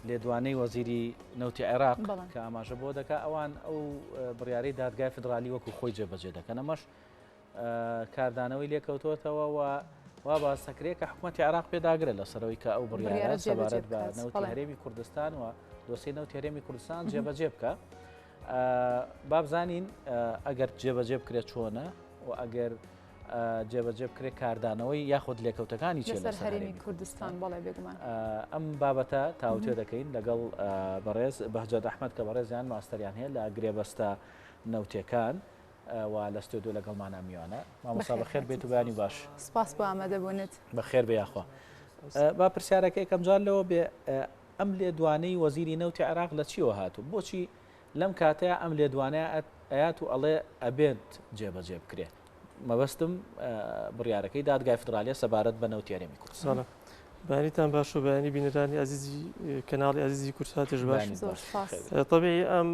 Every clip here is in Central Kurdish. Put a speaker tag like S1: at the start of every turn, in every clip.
S1: لێدوانەی وەزیری نەوتی عێراق کە ئاماژە بۆ دەکا ئەوان ئەو بڕیارەی دادگای فدرالی وەکو خۆی جێبەجێ دەکەن. ئەمەش کاردانەوەی لێکەوتوتەوە وا باسەکرێت کە حکوومەتی عێراق پێداگرێت لەسەرەوەی کە ئەو بڕیارە سەبارەت بە نەوتی هەرێمی کوردستان و دۆسیی نەوتی هەرێمی کوردستان جێبەجێ بکە. بابزانین ئەگەر جێبەجێ بکرێت چۆنە و ئەگەر جێبەجێ بکرێت کاردانەوەی یاخود لێکەوتەکانی چێ لەسەر هەرێمی کوردستان.
S2: بەڵێ بێگومان
S1: ئەم بابەتە تاوتێ دەکەین لەگەڵ بەڕێز بەهجەت ئەحمەد کە بەڕێزیان ماستەریان هەیە لە گرێبەستە نەوتیەکان و لە ستودیۆ لەگەڵمانە میوانە. مامۆستا بەخێر بێت و بەیانی باش.
S2: سپاس بۆ ئامادەبوونت.
S1: بەخێر بێ یاخوا. با پرسیارەکە یەکەم جار لەوە بێ ئەم لێدوانەی وەزیری نەوتی عێراق لە چیەوە هاتوو؟ بۆچی لەم کاتەیە ئەم لێدوانەیە ئەیات و ئەڵێ ئەبێت جێبەجێ بکرێت؟ مەبەستم بڕیارەکەی دادگای فدرالیە سەبارەت بە نەوتی هەرێمی کوردستان.
S3: بەیانیتان باش و بەیانی بینەرانی عزیزی کەناڵی عزیزی کورساتش باش. طبیعی ئەم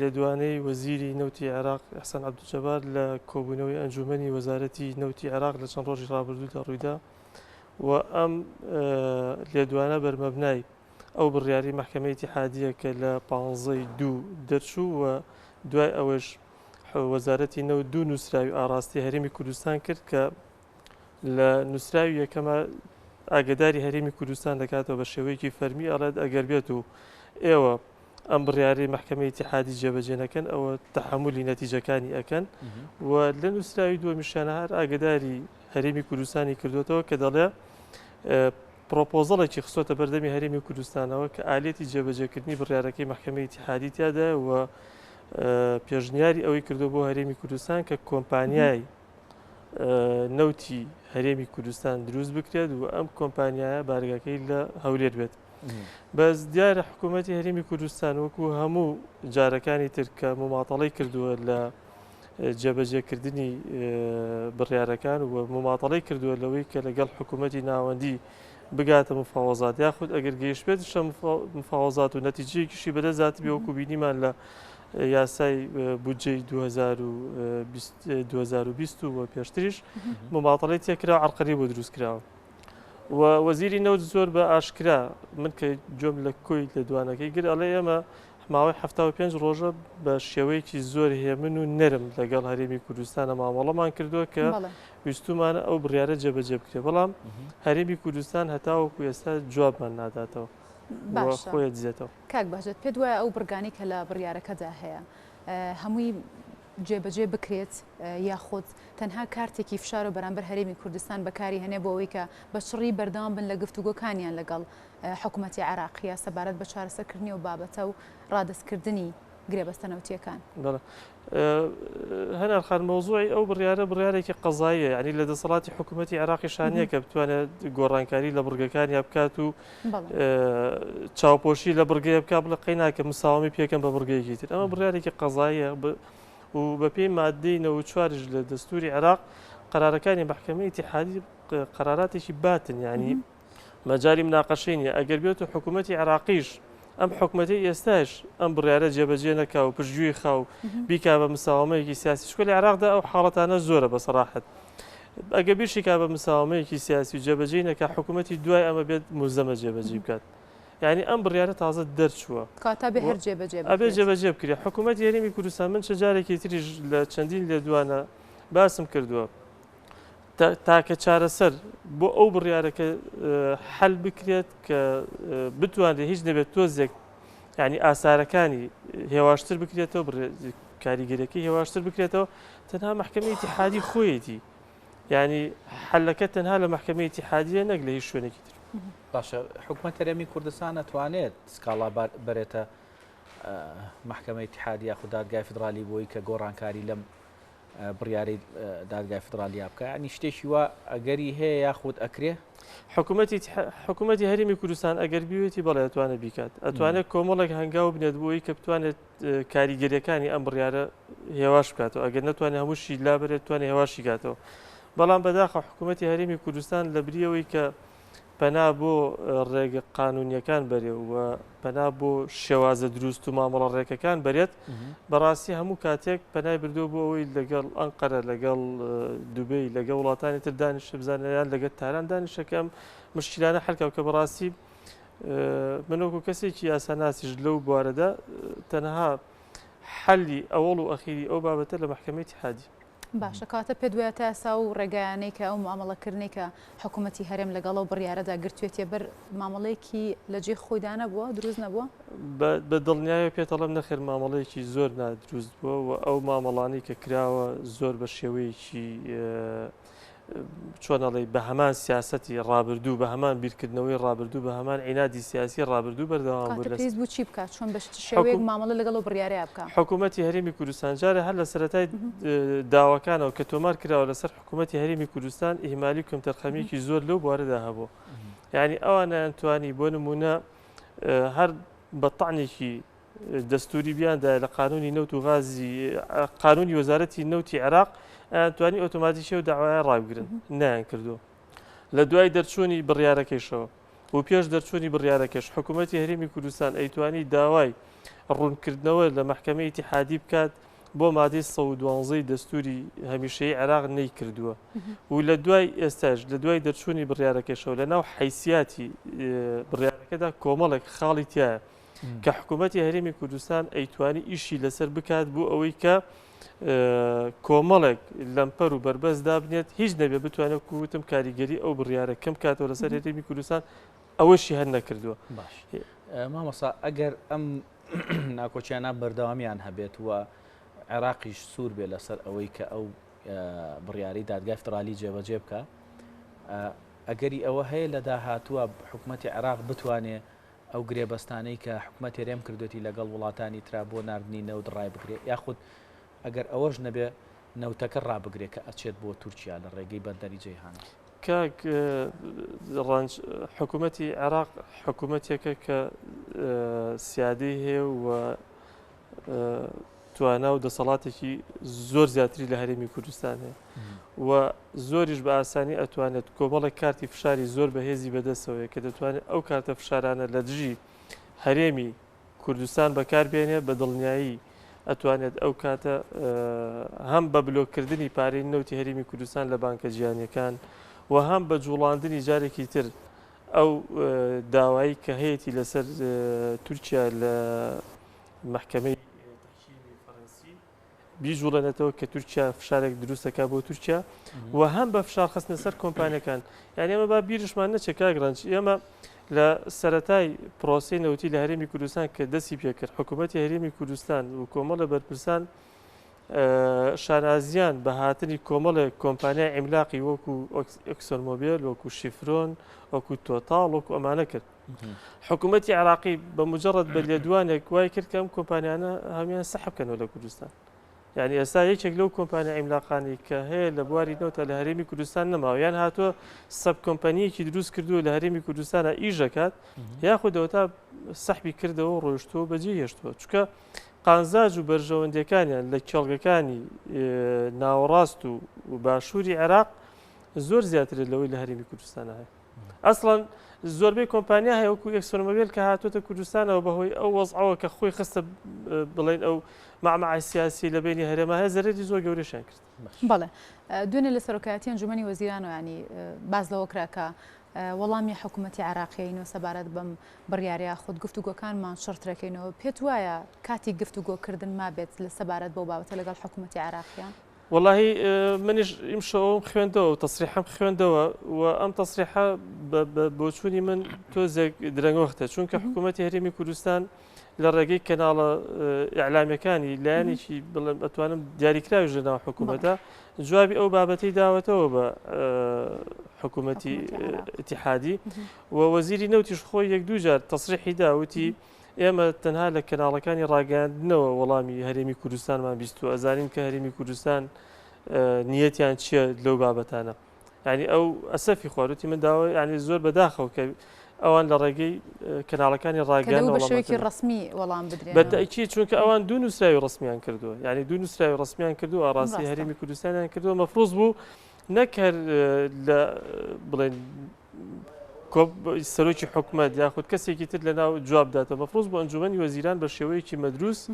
S3: لێدوانەی وەزیری نەوتی عێراق ئەحسان عەبدولجەبار لە کۆبوونەوەی ئەنجومەنی وەزارەتی نەوتی عێراق لە چەند ڕۆژی ڕابردوودا ڕوویدا و ئەم لێدوانە بەرمەبنای ئەو بڕیاری مەحکەمەی ئیتیحادیە کە لە 15/2 دەرچوو و دوای ئەوەش وەزارەتی نەوت دوو نووسراوی ئاڕاستی هەرێمی کوردستان کرد کە لە نووسراوی یەکەمە ئاگداری هەرێمی کوردستان دەکاتەوە بە شێوەیەکی فەرمی ئەڵێت ئەگەر بێت و ئێوە ئەم بڕیاری مەحکەمەی ئیتیحادی جێبەجێ نەکەن ئەوە تەحمولی نەتیجەکانی ئەکەن و لە نووسراوی دووەمیشانە هەر ئاگداری هەرێمی کوردستانی کردوێتەوە کە دەڵێ پرۆپۆزەڵێکی خستۆتە بەردەمی هەرێمی کوردستانەوە کە ئالێتی جێبەجێکردنی بڕیارەکەی مەحکەمەی ئیتیحادی تیادا و پێشنیاری ئەوەی کردو بۆ هەرێمی کوردستان کە کۆمپانیای نەوتی هەرێمی کوردستان دروست بکرێت و ئەم کۆمپانیایە بارگەکەی لە هەولێر بێت. بەس دیارە حکوومەتی هەرێمی کوردستان وەکو هەموو جارەکانی تر کە مماتەڵەی کردووە لە جێبەجێکردنی بڕیارەکان و مماتەڵەی کردووە لەوەی کە لەگەڵ حکوومەتی ناوەندی بگاتە مفاوەزات یاخود ئەگەر گەیشت بێت شە مفاوەزات و نەتیجەیەکیشی بەدەست بێ وەکو بینیمان لە یاسای بودجەی 2020 و پێشتریش مماتەڵەی تێکرا و عەرقەری بۆ دروست کراوە و وەزیری نەوت زۆر بە ئاشکرا من کە جۆم لە کۆی لە دوانەکەی گر ئەڵێ ئێمە ماوەی 75 ڕۆژە بە شێوەیەکی زۆر هێمن و نەرم لەگەڵ هەرێمی کوردستانە مامەڵەمان کردووە کە ویستومانە ئەو بڕیارە جێبەجێ بکرێت بەڵام هەرێمی کوردستان هەتاوەکو ئێستا جوابمان ناداتەوە خۆی دزێتەوە.
S2: کاک بەهجەت پێت وایە ئەو بڕگانی کە لە بڕیارەکەدا هەیە هەمووی جێبەجێ بکرێت یاخود تەنها کارتێکی فشار و بەرامبەر هەرێمی کوردستان بەکاری هەنێ بۆ ئەوەی کە بە شڕی بەردەوام بن لە گفتوگۆکانیان لەگەڵ حکوومەتی عێراقیە سەبارەت بە چارەسەرکردنی و بابەتە و ڕادستکردنی گرێبەستە نەوتیەکان؟
S3: هەنار خان مەوزوعی ئەو بڕیارێکی قەزاییە، یعنی لە دەسەڵاتی حکوومەتی عێراقی شانیە کە بتوانێت گۆڕانکاری لە بڕگەکانی بکات و چاوپۆشی لە بڕگەیە بکات بڵێ قەیناکە مساوامی پێکەم بە بڕگەیەکی تر. ئەمە بڕیارێکی قەزاییە و بە پێی مادەی 94 لە دەستوری عێراق قەرارەکانی مەحکەمەی ئیتیحادی قەراراتێکی باتن، یعنی مەجاری مناقەشەی نیە. ئەگەر بێت و حکوومەتی عێراقیش ئەم حکوومەتی ئێستاش ئەم بڕیارە جێبەجێ نەکا و پشتگوێی خاو بیکا بە مساوامەیەکی سیاسی شکۆلی عێراقدا ئەو حاڵەتانە زۆرە بە سەراحەت. ئەگە بیشیکا بە مساوامەیەکی سیاسی و جێبەجێ نەکا حکوومەتی دوای ئەمە بێت موزەمە جێبەجێ بکات. یعنی ئەم بڕیارە تازە دەرچووە
S2: کاتە بێ هەر
S3: ئەبێ جێبەجێ بکرێت. حکوومەتی هەرێمی کوردستان من جارێکی تریش لە چەندین لێدوانە باسم کردووە تاکە چارەسەر بۆ ئەو بڕیارەکە حەل بکرێت کە بتوانێت هیچ نەبێت تۆزێک یعنی ئاسارەکانی هێواشتر بکرێتەوە کاریگەریەکەی هێواشتر بکرێتەوە تەنها مەحکەمەی ئیتیحادی خۆیەتی، یعنی حەلەکە تەنها لە مەحکەمەی ئیتیحادیە نەک لە هیچ شوێنێکی تر.
S1: باشە حکوومەت هەرێمی کوردستان نەتوانێت سکاڵا بەرێتە مەحکەمەی ئیتیحادی یاخود دادگای فدرالی بۆی کە گۆڕانکاری لەم بڕیاری دادگای فدرالی بکە، ینی شتێکی وە ئەگەری هەیە یاخود ئەکرێ؟
S3: حکوومەتی هەرێمی کوردستان ئەگەر بیوێتی بەڵێ ئەتوانێت بیکات، ئەتوانێت کۆمەڵێک هەنگاو بنێت بۆی کە بتوانێت کاریگەریەکانی ئەم بڕیارە هێواش بکاتەوە. ئەگەر نەتوانێت هەمووشی لابرێت توانێت هێواشی کاتەوە. بەڵام بەداخە حکوومەتی هەرێمی کوردستان لە بریەوەی کە پەنا بۆ ڕێگە قانونیەکان بەرێ و پەنا بۆ شێوازە دروست و مامەڵە ڕێکەکان بەرێت، بەڕاستی هەموو کاتێک پەنای بردو بۆ ئەوەی لەگەڵ ئەنقەرە لەگەڵ دوبەی لەگەڵ وڵاتانی تر دانیشە بزانیان لەگەڵ تاران دانیشەکەم مشکلانە حەلکەوە کە بەڕاستی من وەکو کەسێکی یاساناسیش لەو بوارەدا تەنها حەلی ئەوڵ و ئەخیری ئەو بابەتە لە محکەمەی اتحادی.
S2: باشە کاتە پێ دوایە تا ئێستا و ڕێگەیانەی کە ئەو معامەڵەکردنی کە حکوومەتی هەرێم لەگەڵ و بڕیارەدا گرتوێتێ بەر مامەڵەیەکی لە جێ خۆیدا نەبووە دروست نەبووە؟
S3: بە دڵنیایە پێتەڵم نەخێر مامەڵەیەکی زۆر نادروست بووە و ئەو مامەڵانی کە کراوە زۆر بە شێوەیەکی چۆنەڵی بە هەمان سیاسەتی ڕابردوو بە هەمان بیرکردنەوەی ڕابردوو بە هەمان عینادی سیاسی ڕابردوو بەردەوام
S2: پێویست بوو چی بکات چۆن بە شێوەیەک مامەڵە لەگەڵ و بڕیارەیە بکات.
S3: حکوومەتی هەرێمی کوردستان جارە هەر لە سەرەتای داواکانەوە کە تۆمار کراوە لەسەر حکوومەتی هەرێمی کوردستان ئیهمالی کۆمتەرخەمیەکی زۆر لەو بوارەدا هەبوو. یعنی ئەوانیان توانی بۆ نمونە هەر بەتەعنێکی دەستوری بیاندا لە قانونی نەوت و غازی قانونی وەزارەتی نەوتی عێراق توانی ئۆتۆماتیکیە و داوایان ڕابگرن نیان کردو. لە دوای دەرچوونی بڕیارەکەیشەوە و پێش دەرچوونی بڕیارەکەش حکوومەتی هەرێمی کوردستان ئەیتوانی داوای ڕوونکردنەوە لە محکەمەی اتحادی بکات بۆ مادەی 112 دەستوری هەمیشەیی عێراق نەیکردووە و لە دوای ئێستاش لە دوای دەرچوونی بڕیارەکەشەوە لە ناو حیسیاتی بڕیارەکەدا کۆمەڵێک خاڵی تایە کە حکوومەتی هەرێمی کوردستان ئەیتوانی ئیشی لەسەر بکات بۆ ئەوەی کە کۆمەڵێک لەمپەر و بەربەس دابنێت هیچ نەبێ بتوانێت کووتم کاریگەری ئەو بڕیارە کەم کاتەوە لەسەر هەرێمی کوردستان ئەوەشی هەر نەکردووە.
S1: باش مامۆستا ئەگەر ئەم ناکۆچیانە بەردەوامیان هەبێت وە عێراقیش سوور بێ لەسەر ئەوەی کە ئەو بڕیاری دادگای فدرالی جێبەجێ بکە ئەگەری ئەوە هەیە لە داهاتووە حکوومەتی عێراق بتوانێت ئەو گرێبەستانەی کە حکوومەت هێرێم کردوێتی لەگەڵ وڵاتانی ترا بۆ نردنی نەوت ڕای بگرێت یاخود ئەگەر ئەوەش نەبێ نەوتەکە ڕابگرێت کە ئەچێت بۆ تورکیا لە ڕێگەی بەندەری جەیهانە.
S3: کاک حکوومەتی عێراق حکوومەتێکە کە سیادەی هەیە و توانا و دەسەڵاتێکی زۆر زیاتری لە هەرێمی کوردستان هەیە و زۆریش بە ئاسانی ئەتوانێت کۆمەڵێک کارتی فشاری زۆر بەهێزی بەدەستەوەی کە دەتوانێت ئەو کارتە فشارانە لە دژی هەرێمی کوردستان بەکاربێنێ بە دڵنیایی ئەتوانێت ئەو کاتە هەم بە بلۆکردنی پارەی نەوتی هەرێمی کوردستان لە بانکە جیهانیەکان و هەم بە جوڵاندنی جارێکی تر ئەو داوایی کە هەیەی لەسەر تورکیا لە محکەمەی فەڕەنسی بیجوڵێنێتەوە کە تورکیا فشارێک دروستەکە بۆ تورکیا و هەم بە فشار خستنە سەر کۆمپانیەکان. یعنی ئێمە با بیرشمان نەچێت کاگرانج ئێمە لە سەرەتای پرۆسی نەوتی لە هەرێمی کوردستان کە دەستی پێکرد حکوومەتی هەرێمی کوردستان و کۆمەڵە بەرپرسان شانازیان بە هاتنی کۆمەڵە کۆمپانیای ئیملاقی وەکو ئۆکسۆمۆبیل وەکو شیفرۆن وەکو تۆتاڵ وەکو ئەمانە کرد. حکوومەتی عێراقی بە مجرد بە لێدوانێک وای کرد کە ئەم کۆمپانیانە هەمیان سەحب بکەنەوە لە کوردستان. یعنی ئێستا یەکێک لەو کۆمپانیا ئیملاقانی کە هەیە لە بواری نەوتە لە هەرێمی کوردستان نەماوە یان هاتووە سەب کۆمپانیەکی دروست کردووە لە هەرێمی کوردستانە ئیژەکات یاخودەوە تا سەحبی کردەوە ڕۆیشتەوە بەجێ هێشتووە چونکە قانزاج و بەرژەوەندەکانیان لە کێڵگەکانی ناوەڕاست و باشووری عێراق زۆر زیاترێت لەوەی لە هەرێمی کوردستانە هەیە. ئەسڵەن زۆربەی کۆمپانیا هەیە وەکو ئۆکسۆمۆبیل کە هاتوۆتە کوردستانەوە بەهۆی ئەو وەزعەوە کە خۆی خستە بڵێن ئەو معمەعی سیاسی لە بینی هەرێمە هەیە زەرێتی زۆر گەورەشیان کرد.
S2: بەڵێ دوێنێ لە سەرۆکایەتی ئەنجومەنی وەزیرانەوە ینی باز لەوە کرا کە وەڵامی حکوومەتی عێراقیینەوە سەبارەت بەم بڕیارەیە خۆت گفتوگۆکانمان شەڕترەکەینەوە پێت وایە کاتی گفتوگۆکردن مابێت لە سەبارەت بۆ بابەتە لەگەڵ حکوومەتی عێراقیان؟
S3: والله منیش ئیمشەوەم خوێندەوە و تەسریحەم خوێندەوە و ئەم تەسریحە بۆچوونی من تۆزێک درەنگوەختە چونکە حکوومەتی هەرێمی کوردستان لە ڕێگەی کەناڵە ئیعلامیەکانی لایەنێکی بڵێم ئەتوانم دیاریکراویش لەناو حکوومەتە جوابی ئەو بابەتەی داوەتەوە بە حکوومەتی اتحادی و وەزیری نەوتیش خۆی یەک دوو جار تەسریحی داوتی ئێمە تەنها لە کەناڵەکانی ڕاگەاندنەوە وەڵامی هەرێمی کوردستانمان بیست و ئەزانین کە هەرێمی کوردستان نیەتیان چییە لەو بابەتانە. ینی ئەو ئەسەفی خواروتی من داوای ینی زۆر بەداخەوە کە ئەوان لە ڕێگەی کەناڵەکانی ڕاگەاندنەوە
S2: بەشێوەیەکی ڕسمی وەڵام بدرێن
S3: بەتەئکید چونکە ئەوان دوو نووسراوی ڕسمیان کردووە ینی دوو نووسراوی ڕسمیان کردو ئاڕاستی هەرێمی کوردستانیان کردووە مەفروض بوو نەکرد لە بڵێن سەرۆکی حکوومەت یاخود کەسێکی تر لە ناو جوابداتەوە مەفروض بۆ ئەنجومەنی وەزیران بە شێوەیەکی مەدروست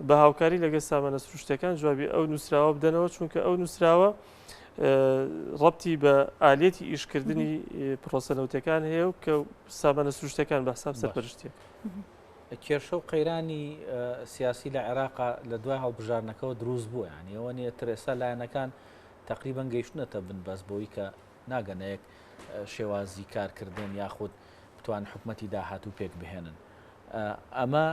S3: بە هاوکاری لەگەڵ سامانە سروشتەکان جوابی ئەو نووسراوە بدەنەوە چونکە ئەو نووسراوە ڕەبتی بە ئالێتی ئیشکردنی پرۆسەنەوتەکان هەیە و کە سامانە سروشتەکان بە حساب سەرپەرشتێک.
S1: کێشە و قەیرانی سیاسی لە عێراقا لە دوای هەڵبژارنەکەەوە دروست بووە، یعنی ئەوە نیە ترێسا لایەنەکان تقریبان گەیشتنەتە بنبەست بۆی کە ناگەنەیەک شێوازی کارکردن یاخود بتوان حکومەتی داهاتوو پێک بهێنن. ئەمە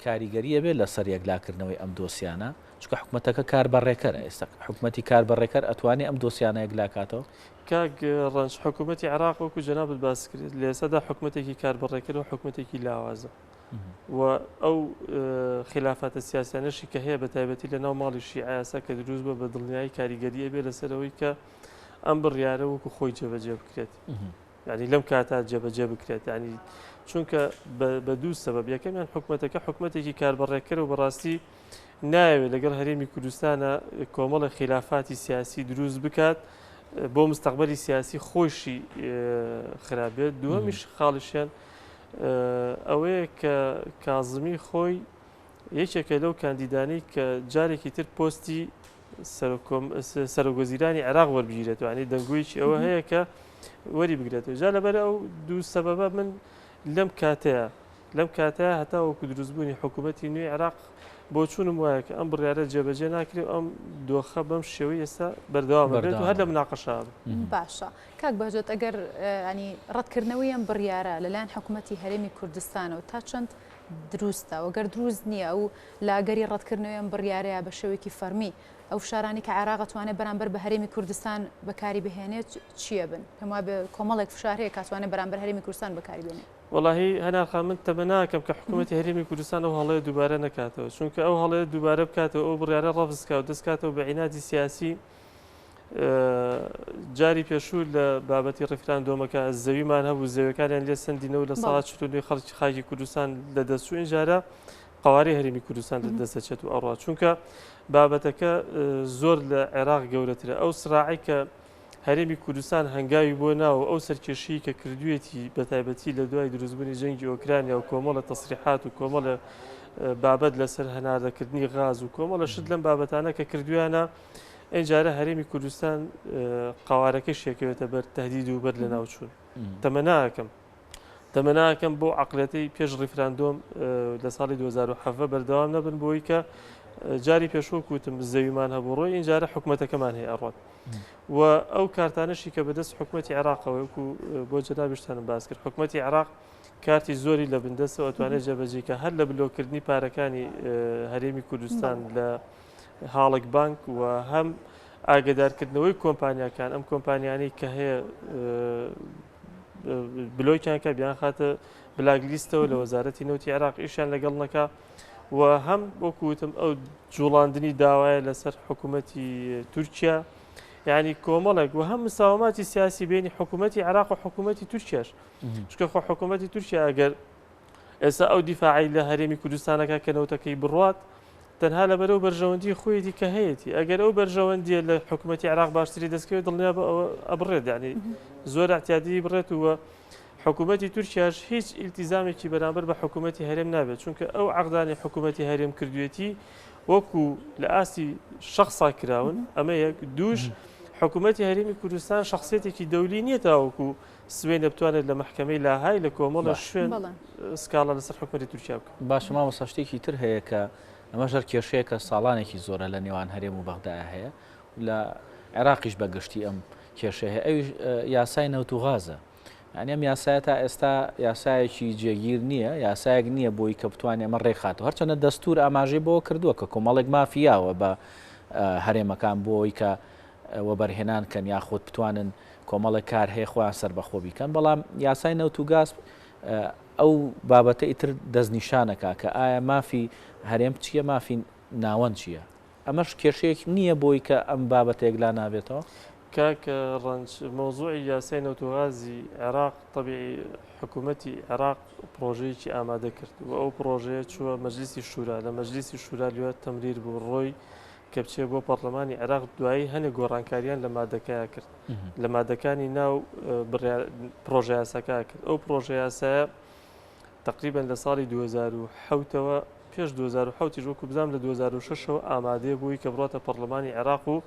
S1: کاریگەریە بێت لەسەر یەکلاکردنەوەی ئەم دۆسیانە، چکە حکومەتەکە کاربەڕێکەرە. ئێستا حکومەتی کاربەڕێکەر ئەتوانێت ئەم دۆسیانە یەکلاکاتەوە.
S3: کاک ڕەنج حکوومەتی عێراق وەکو جەنابەت باس کرد لە ئێستادا حکومەتێکی کاربەڕێکەر و حکومەتێکی لاوازە و ئەو خلافاتە سیاسیانەشی کە هەیە بە تایبەتی لە ناو ماڵی شیعە کە دروست بە دڵنیایی کاریگەریە بێ لەسەرەوەی کە ئەم بڕیارە وەکو خۆی جێبەجێ بکرێت، ینی لەم کاتا جێبەجێ بکرێت، ینی چونکە بە دوو سەبەب. یەکەمیان حکومەتەکە حکومەتێکی کاربەڕێکەر و بەڕاستی ناوێت لەگەڵ هەرێمی کوردستانە کۆمەڵە خلافاتی سیاسی دروست بکات بۆ مستەقبەلی سیاسی خۆشی خراپێت. دووەمیش خاڵیشیان ئەوەیە کە کازمی خۆی یەکێکە لەو کاندیدانی کە جارێکی تر پۆستی سەرۆگۆزیرانی عێراق وەربگیرێت، ینی دەنگویکی ئەوە هەیە کە وەری بگرێتەوە. جا لەبەر ئەو دوو سەبەبە من لەم کاتەیە هەتا وەکو دروستبوونی حکوومەتی نوێی عێراق بۆ چوونم وایە کە ئەم بڕیارە جێبەجێ ناکرێت، ئەم دۆخە بەم شێوەی ئێستا بەردەوام بێت و هەر لە مناقەشە.
S2: باشە کاک بەهجەت، ئەگەر ینی ڕەتکردنەوەی ئەم بڕیارە لەلایەن حکوومەتی هەرێمی کوردستانەوە تا چەند دروستە وەگەر دروست نییە ئەو لاگەری ڕەتکردنەوەی ئەم بڕیارەیە بە شێوەیەکی فەرمی ئەو شارانی کە عێراق توانێت بەرامبەر بە هەرێمی کوردستان بەکاری بهێنێت چییە بن؟ پێم وایە کۆمەڵێک فشارەیە کاتوانێت بەرامبەر هەرێمی کوردستان بەکاری بێنێت.
S3: وەڵاهی هەناخا من تەمە ناکەم کە حکوومەتی هەرێمی کوردستان ئەو هەڵەیە دووبارە نکاتەوە، چونکە ئەو هەڵەیە دووبارە بکاتەوە ئەو بڕیارە ڕەفزکە و دەستکاتەوە بە عیناتی سیاسی. جاری پێشوو لە بابەتی ڕفراندۆمەکە زەویمان هەبوو، زەویەکانیان لێ سندینەوە لە ساڵات چلوی خەڵکی خاکی کوردستان لە دەستچوو ئینجارە قواری هەرێمی کوردستان لە دەستەچێت و ئەڕوا، چونکە بابەتەکە زۆر لە عێراق گەورەترە. ئەو سراعی کە هەرێمی کوردستان هەنگاوی بۆ ناو ئەو سەرکێشی کە کردوێتی بە تایبەتی لە دوای دروستبوونی جەنگی ئۆکرانیا و کۆمەڵە تەسریحات و کۆمەڵە بابەت لەسەر هەناردەکردنی غاز و کۆمەڵە شت لەم بابەتانە کە کردویانە ئەجارە هەرێمی کوردستان قوارەکە شێکەوێتە بەر تهدید و بەر لە ناوچوون. تەمەناکەم بۆ عقلەتی پێش ڕیفراندۆم لە ساڵی 2007 بەردەوام نەبن بۆی کە جاری پێشوو کوتم زەویمان هەبوو ڕۆی ئینجارە حکومەتەکەمان هەیە ئەڕۆت و ئەو کارتانەشی کە بەدەست حکومەتی عێراقەوە وەکو بۆ جەنابیشتانم باس کرد. حکومەتی عێراق کارتی زۆری لە بندەستەوە ئەتوانێت جێبەجێکە هەر لە بلۆکردنی پارەکانی هەرێمی کوردستان لە هاڵک بانک و هەم ئاگدارکردنەوەی کۆمپانیاکان ئەم کۆمپانیانی کە هەیە بلۆیان کە بیان خاتە بلاگلیستەوە لە وەزارەتی نەوتی عێراق ئیشیان لەگەڵ نەکا و هەم وەکوتم ئەو جوڵاندنی داوایە لەسەر حکوومەتی تورکیا، یعنی کۆمەڵێک و هەم مساوماتی سیاسی بینی حکوومەتی عێراق و حکوومەتی تورکیاش، چکە خۆ حکوومەتی تورکیا ئەگەر ئێستا ئەو دیفاعی لە هەرێمی کوردستانەکە کە نەوتەکەی بڕات تەنها لەبەرەوە بەرژەوەندی خۆیەتی کە هەیەی، ئەگەر ئەو بەرژەوەندیە لە حکوومەتی عێراق باشتری دەستکەوێت دڵنیا بە ئەوە ئەبڕێت، یعنی زۆر احتیاطی بڕێت و حکوومەتی تورکیاش هیچ ئیلتیزامێکی بەرامبەر بە حکوومەتی هەرێم نابێت، چونکە ئەو عەقدانی حکوومەتی هەرێم کردوێتی وەکو لە ئاستی شخصا کراون. ئەمە یەک. دووش حکوومەتی هەرێمی کوردستان شخصیتێکی دەولی نییە تاوەکو سوێنە بتوانێت لە محکەمەی لاهای لە کۆمەڵە شوێن سکاڵە لەسەر حکوومەتی تورکیا بکە.
S1: باش مامۆستا شتێکی تر هەیە کە ئەمەژەر کێشەیە کە ساڵانێکی زۆرە لە نێوان هەرێم و بەغدا هەیە لە عێراقیش بەگشتی ئەم کێشەیە هەیە، ئەوی یاسای نەوت و غازە. یعنی ئەم یاسایە تا ئێستا یاسایەکی جێگیر نییە، یاسایەک نییە بۆی کە بتوانێت ئەمە ڕێکخاتەوە، هەرچەندە دەستور ئاماژەی بۆ کردووە کە کۆمەڵێک مافیاوە بە هەرێمەکان بۆی کە وەبەرهێنان کەن یاخود بتوانن کۆمەڵێک کار هەیە خۆیان سەربەخۆ بیکەن، بەڵام یاسای نەوت و گاز ئەو بابەتە ئیتر دەستنیشانەکە کە ئایا مافی هەرێم چییە، مافی ناوەند چییە. ئەمەش کێشەیەک نییە بۆی کە ئەم بابەتێک لا نابێتەوە.
S3: کاکە ڕەنج مۆزوعی یاسای نەوت و غازی عێراق طبیعی حکوومەتی عێراق پرۆژەیەکی ئامادە کرد و ئەو پرۆژەیە چووە مەجلیسی شورا، لە مەجلیسی شورا لێوە تەمریر بوو ڕۆی کە بچێ بۆ پەرلەمانی عێراق دوایی هەنێک گۆڕانکاریان لە مادەکەیە کرد، لە مادەکانی ناو پرۆژە یاساکە کرد. ئەو پرۆژە یاسایە تقریبا لە ساڵی 2007ەوە پێش 2007 وەکو بزانام لە 2006ەوە ئامادەیە بووی کە بڕاتە پەرلەمانی عێراق و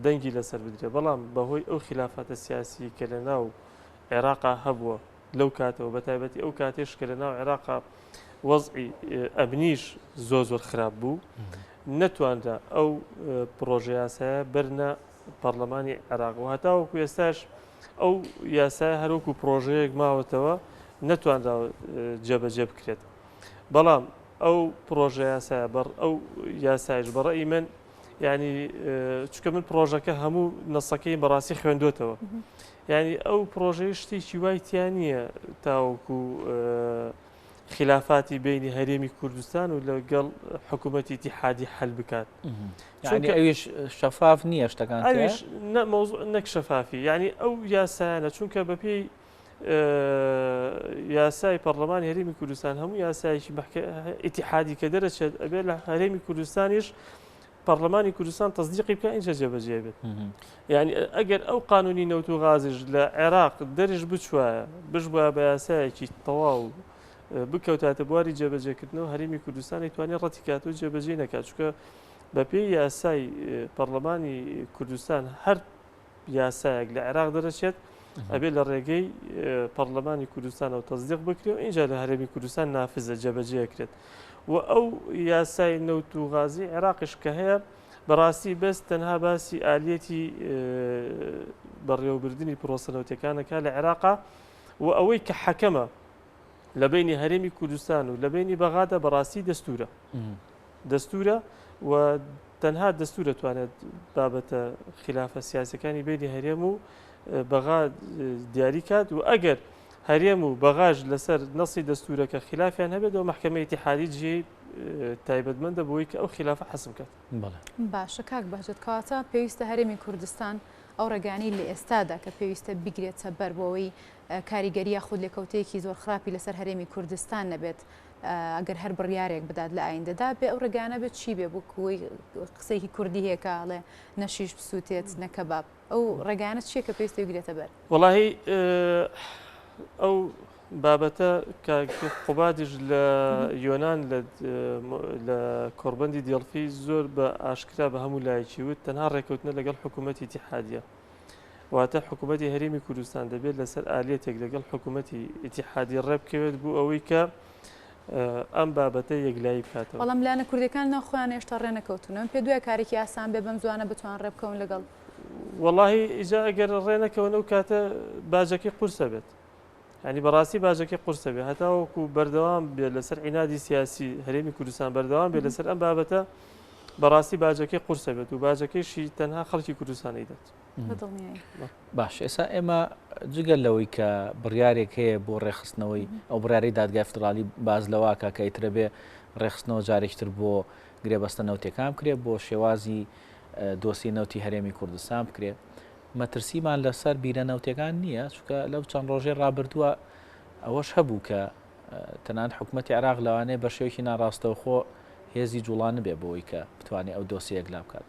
S3: دەنگی لەسەر بدرێت بەڵام بەهۆی ئەو خلافاتە سیاسی کە لە ناو عێراقا هەبووە لەو کاتەوە بە تایبەتی ئەو کاتێش کە لە ناو عێراقا وەزعی ئەبنیش زۆر خراپ بوو نەتوانرا ئەو پرۆژە یاسایە بەرنە پەرلەمانی عێراق و هەتاوەکو ئێستاش ئەو یاسایە هەروەکو پرۆژەیەک ماوەتەوە نەتوانرا جێبەجێ بکرێت بەڵام ئەو پرۆژە یاسایە ئەو یاسایش بەڕێی من ینی چکە من پرۆژەکە هەموو نەسەکەی بەڕاستی خوێندوتەوە ینی ئەو پرۆژەی شتێکی وای تیان نییە تاوەکو خلافاتی بینی هەرێمی کوردستان و لەگەڵ حکوومەتی ئیتیحادی حل بکات
S1: ئەویش شەفاف نییە شتەکان
S3: نەک شەفافی ینی ئەو یاسایانە چونکە بەپێی یاسای پەرلەمانی هەرێمی کوردستان هەموو یاسایکی ئیتیحادی کە دەرەچێت ئەبێت لە هەرێمی کوردستانیش پەرلەمانی کوردستان تەصدیقی بکە اینجا جێبەجێ بێت یعنی ئەگەر ئەو قانونی نەوت و غازیش لە عێراق دەرش بچوایە بشبە بە یاسایەکی تەواو بکەوتاتە بواری جێبەجێکردنەوە هەرێمی کوردستان توانێت ڕەتی کات و جێبەجێ نەکات چونکە بەپێی یاسای پەرلەمانی کوردستان هەر یاسایەک لە عێراق دەرەچێت ئەبێت لە ڕێگەی پەرلەمانی کوردستانەوە تەصدیق بکرێت و اینجا لە هەرێمی کوردستان نافزە جێبەجێکرێت و ئەو یاسای نەوت و غازی عێراقش کە هەیە بەڕاستی بەست تەنها باسی ئالیەتی بەڕێوەبردننی پرۆسەنەوتەکانەکە لە عێراقا و ئەوەی کە حەکەمە لە بینی هەرێمی کوردستان و لە بینی بەغادا بەڕاستی دەستورە و تەنها دەستورە توانێت بابەتە خلافە سیاسەکانی بینی هەرێم و بەغا دیاری کات و ئەگەر هەرێم و بەغاژ لەسەر نەسی دەستورەکە خلافیان هەبێتەوە محکەمەی ئیتیحادی جێ تایبەتمەندە بۆی کە ئەو خلافە حەسم کات.
S2: باشە کاک بەهجەت کەواتە پێویستە هەرێمی کوردستان ئەو ڕێگانی لە ئێستادا کە پێویستە بگرێتە بەر بۆەوەی کاریگەریە خود لێکەوتەیەکی زۆر خراپی لەسەر هەرێمی کوردستان نەبێت ئەگەر هەر بڕیارێک بدات لە ئایندەدا بێ ئەو ڕێگانە بێت چی بێ بۆ کوی قسەیەکی کوردی هەیەکڵێ نەشیش بسووتێت نەکەباب ئەو ڕێگانە چیە کە پێویستە بگرێتە بەر
S3: وەڵاهی ئەو بابەتە قوبادیش لە یۆناان لە کۆڕبەندی دیڵفی زۆر بە ئاشکرا بە هەموو لایەکی وت تەنها ڕێکەوتنە لەگەڵ حکوومەتی ئیتیحادیە واتە حکوومەتی هەرێمی کوردستان دەبێت لەسەر ئالێتێک لەگەڵ حکوومەتی ئیتیحادی ڕێبکەوێت بوو ئەوەی کە ئەم بابەتە یەکلایی بکاتەوە
S2: بەڵام لایەنە کوردەکان ناخۆیان هێشتا ڕێنەکەوتونەوە پێ دوای کارێکی ئاسان بێ بەم زوانە بتوان ڕێبکەون لەگەڵ
S3: وەڵاهی ئیجا ئەگەر ڕێنەکەونە و کاتە باجەکەی قورسە بێت ینی بەڕاستی باجەکەی قورسە بێت هەتاوەکو بەردەوام بێت لەسەر عینادی سیاسی هەرێمی کوردستان بەردەوام بێت لەسەر ئەم بابەتە بەڕاستی باجەکەی قورسە بێت و باجەکەیشی تەنها خەڵکی کوردستانی دێت.
S1: باش ئێستا ئێمە جگەل لەوەی کە بڕیارێک هەیە بۆ ڕێخستنەوەی ئەو بڕیاری دادگای فدرالی باز لەواکە کە ئیترە بێ ڕێخستنەوە جارێکتر بۆ گرێبەستە نەوتەکان بکرێت بۆ شێوازی دۆسی نەوتی هەرێمی کوردستان بکرێت مەترسیمان لەسەر بیرە نەوتەکان نییە چونکە لەو چەند ڕۆژێ ڕابردووە ئەوەش هەبوو کە تەنان حکوومەتی عێراق لەوانەیە بە شێوەیەکی ناڕاستەوخۆ هێزی جوڵان نبێ بۆەوەی کە بتوانێت ئەو دۆسیەک لا بکات.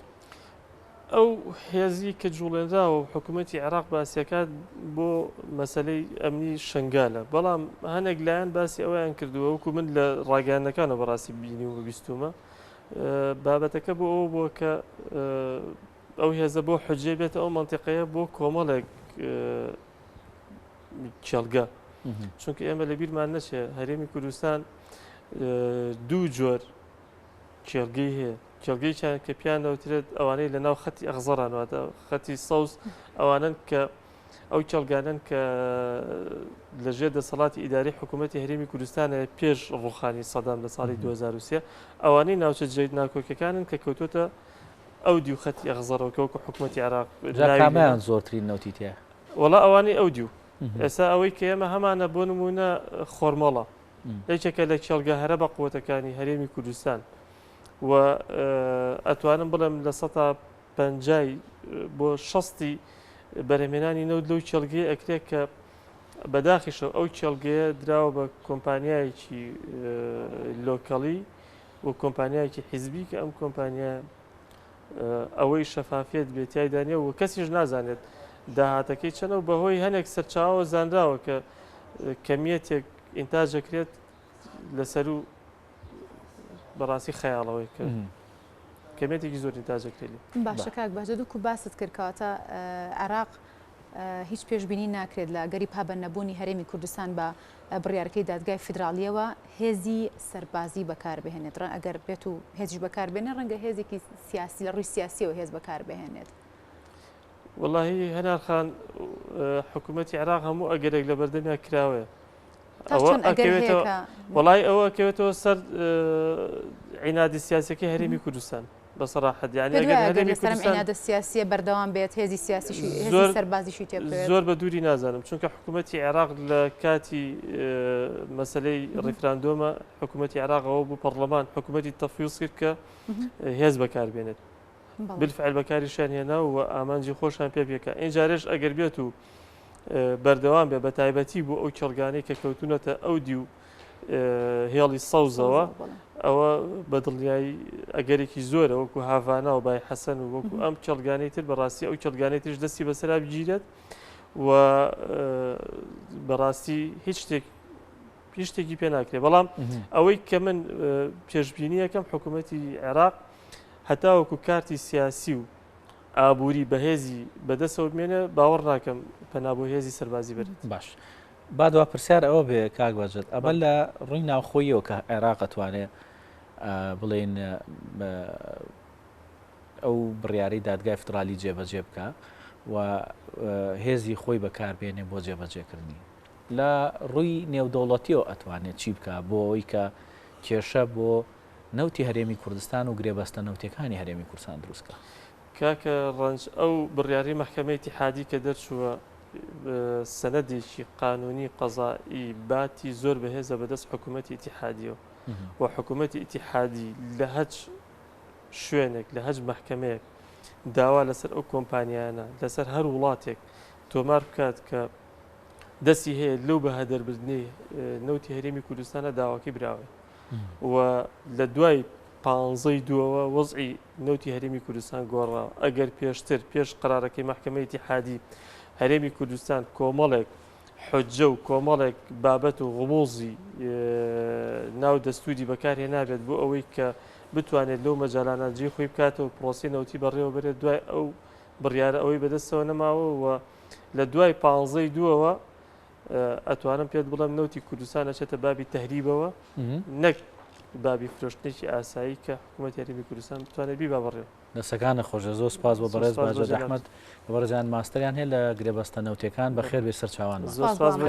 S3: ئەو هێزی کە جوڵێندا و حکوومەتی عێراق باسیەکات بۆ مەسلەی ئەمنی شنگالە بەڵام هەنێک لایەن باسی ئەویان کردووە وەکو من لە ڕاگەیانەکانە بەڕاستی بینی و بیستومە بابەتەکە بۆ ئەو بۆ کە ئەو هێزە بۆ حجێ بێتە ئەو منتیقەیە بۆ کۆمەڵێک کێڵگە چونکە ئێمە لە بیرمان نەچێ هەرێمی کوردستان دوو جۆر کێڵگەی هەیە کێڵگەییان کە پیان دەوترێت ئەوانەی لە ناو خەتی ئەغزەرانواتە خەتی سەوز ئەوانن کە ئەو کێڵگانن کە لەژێر دەسەڵاتی ئیداری حکوومەتی هەرێمی کوردستانە پێش ڕوخانی سەدام لە ساڵی 2023 ئەوانەی ناوچە جێت ناکۆکەکانن کە کەوتۆتە ئەو دیو خەتی ئەغزەرەوە وەکو حکوومەتی عێراق
S1: کامیان زۆرترین نەوتی تێ
S3: وەڵا ئەوانەی ئەو دیو ئێستا ئەوەی کە ئێمە هەمانە بۆ نمونە خۆرمەڵە یەکێکە لە کێڵگە هەرە بە قووەتەکانی هەرێمی کوردستان و ئەتوانم بڵێم لە 150 بۆ 60 بەرهمێنانی نەوت لەو کێڵگەیە ئەکرێت کە بەداخیشەوە ئەو کێڵگەیە دراوە بە کۆمپانیایەکی لۆکەڵی و کۆمپانیایەکی حیزبی کە ئەم کۆمپانیا ئەوەی شەفافێت بێتیایدانێ و کەسیش نازانێت داهاتەکەی چەنەوە بەهۆی هەنێک سەرچاوە زانراوە کە کەمیەتێک ئینتاژەکرێت لەسەر و بەڕاستی خەیاڵەوەی محکمێتێکی زۆری تاجەکرێت.
S2: باشە کاک باشە دوو باست کردکەواتە عێراق هیچ پێشببینی ناکرێت لە گەری پابەنەبوونی هەرێمی کوردستان بە بڕیارەکەی دادگای فیدراالیەوە هێزی سەربازی بەکاربهێنێت ئەگەر بێت و هێزیش بەکاربێنێ ڕەنگە هێزێکی سیاسی لە ڕووی سیاسیەوە هێز بەکاربهێنێت.
S3: واللهی هەنارخان حکوومەتی عێراق هەموو ئەگەرێک لە بەردەمیا کراوێ وڵای ئەوە کەوێتەوە سەر عینادی سیاسەکەی هەرێمی کوردستان بەسەراحەت یعنی
S2: عینادە سیاسیە بەردەوام بێت هێزی سیاسیشی سەربازیشی تێبێت
S3: زۆر بە دووری نازانم چونکە حکوومەتی عێراق لە کاتی مەسلەی ڕیفراندۆمە حکوومەتی عێراقەوە بوو پەرلەمان حکوومەتی تەفویض کرد کە هێز بەکاربێنێت بالفعل بەکاریشان هێنا و ئامانجی خۆشیان پێ بێکە ئینجارێش ئەگەر بێت و بەردەوام بێ بە تایبەتی بوو ئەو کێڵگانەی کە کەوتونەتە ئەو دی و هێڵی سەوزەوە ئەوە بەدڵنیایی ئەگەرێکی زۆرە وەکو هاڤانە و بای حەسەن و وەکو ئەم کێڵگانەی تر بەڕاستی ئەو کێڵگانەی ترش دەستی بەسەرا بگیرێت و بەڕاستی هیچ شتێکی پێ ناکرێت بەڵام ئەوەی کە من پێشبینی یەکەم حکوومەتی عێراق هەتا وەکو کارتی سیاسی و ئابووری بەهێزی بەدەستەوە بمێنێ باوەڕ ناکەم پەنا بۆ هێزی سەربازی بێت.
S1: باش با دوا پرسیار ئەوە بێ کاک بەجێت ئەمە لە ڕووی ناوخۆیەوە کە عێراق ئەتوانێت بڵێن ئەو بڕیارەی دادگای فیدراالی جێبەجێ بکە و هێزی خۆی بەکاربێنێ بۆ جێبەجێکردنی لە ڕووی نێودەوڵەتیەوە ئەتوانێت چی بکە بۆ ئەوەی کە کێشە بۆ نەوتی هەرێمی کوردستان و گرێبەستە نەوتەکانی هەرێمی کوردستان دروستکە.
S3: کاکە ڕەنج ئەو بڕیاری مەحکەمەی ئیتیحادی کە دەرچووە سەنەدێکی قانونی قەزایی باتی زۆر بەهێزە بەدەست حکوومەتی ئیتیحادیەوە و حکوومەتی ئیتیحادی لە هەچ شوێنێک لە هەچ مەحکەمەیەک داوا لەسەر ئەو کۆمپانیانە لەسەر هەر وڵاتێک تۆمار بکات کە دەستی هەیە لەو بە هەدەربردنی نەوتی هەرێمی کوردستانە داواکەی براوێ و لە دوای 15 دووەوە وەزعی نەوتی هەرێمی کوردستان گۆڕاوە ئەگەر پێشتر پێش قرارەکەی مەحکەمەی ئیتیحادی هەرێمی کوردستان کۆمەڵێک حجە و کۆمەڵێک بابەت و غموزی ناو دەستوری بەکارهێ نابێت بۆ ئەوەی کە بتوانێت لەو مەجالانە جێ خۆی بکاتەوە پرۆسی نەوتی بەڕێوە بێت دوای ئەو بڕیارە ئەوەی بەدەستەوە نەماوە و لە دوای 15 دووەوە ئەتوانم پێت بڵێم نەوتی کوردستان ئەچێتە بابی تەهریبەوە نەک بابی فرۆشتنێکی ئاسایی کە حکوومەتی هەرێمی کوردستان بتوانێت بیبا بەڕێوە.
S1: دەستەکانە خۆشە زۆر سپاس بۆ بەڕێز باجەت ئەحمەد بەڕێزیان ماستەریان هەیە لە گرێبەستە نەوتەکان بەخێر بێ سەرچاوان.
S2: زۆر سپاس بۆ